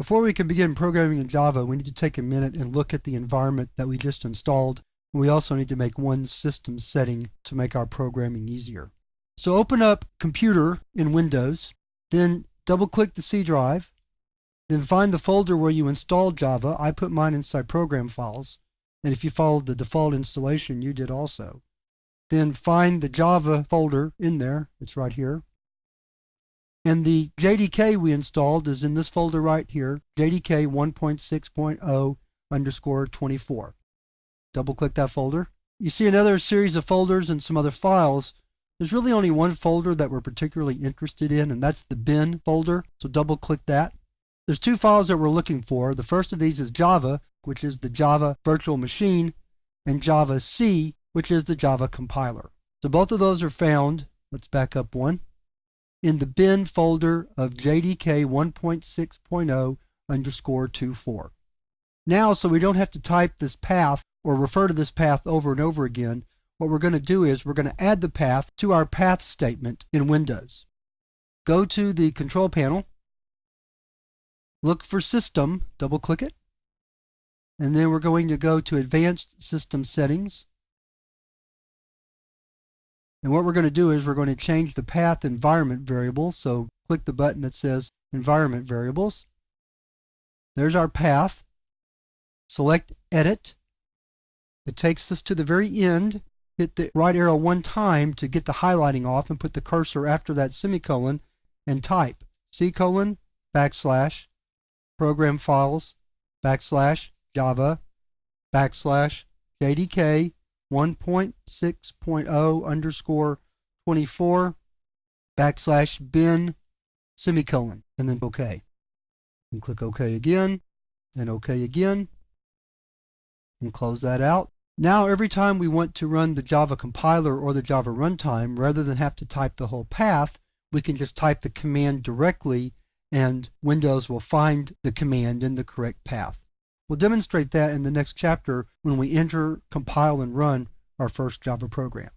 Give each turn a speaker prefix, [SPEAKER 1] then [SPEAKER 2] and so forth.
[SPEAKER 1] Before we can begin programming in Java, we need to take a minute and look at the environment that we just installed. We also need to make one system setting to make our programming easier. So open up Computer in Windows, then double-click the C drive, then find the folder where you installed Java. I put mine inside Program Files, and if you followed the default installation, you did also. Then find the Java folder in there. It's right here. And the JDK we installed is in this folder right here, JDK 1.6.0_24. Double-click that folder. You see another series of folders and some other files. There's really only one folder that we're particularly interested in, and that's the bin folder. So double-click that. There's two files that we're looking for. The first of these is Java, which is the Java virtual machine, and Java C, which is the Java compiler. So both of those are found. Let's back up one. In the bin folder of JDK 1.6.0_24. Now, so we don't have to type this path or refer to this path over and over again, what we're going to do is we're going to add the path to our path statement in Windows. Go to the control panel, look for System, double-click it, and then we're going to go to Advanced System Settings. And what we're going to do is we're going to change the path environment variable. So click the button that says Environment Variables. There's our path. Select Edit. It takes us to the very end. Hit the right arrow one time to get the highlighting off and put the cursor after that semicolon and type C:\/ Program Files /Java /JDK 1.6.0_24 /bin semicolon, and then OK. And click OK again, and OK again, and close that out. Now every time we want to run the Java compiler or the Java runtime, rather than have to type the whole path, we can just type the command directly, and Windows will find the command in the correct path. We'll demonstrate that in the next chapter when we enter, compile, and run our first Java program.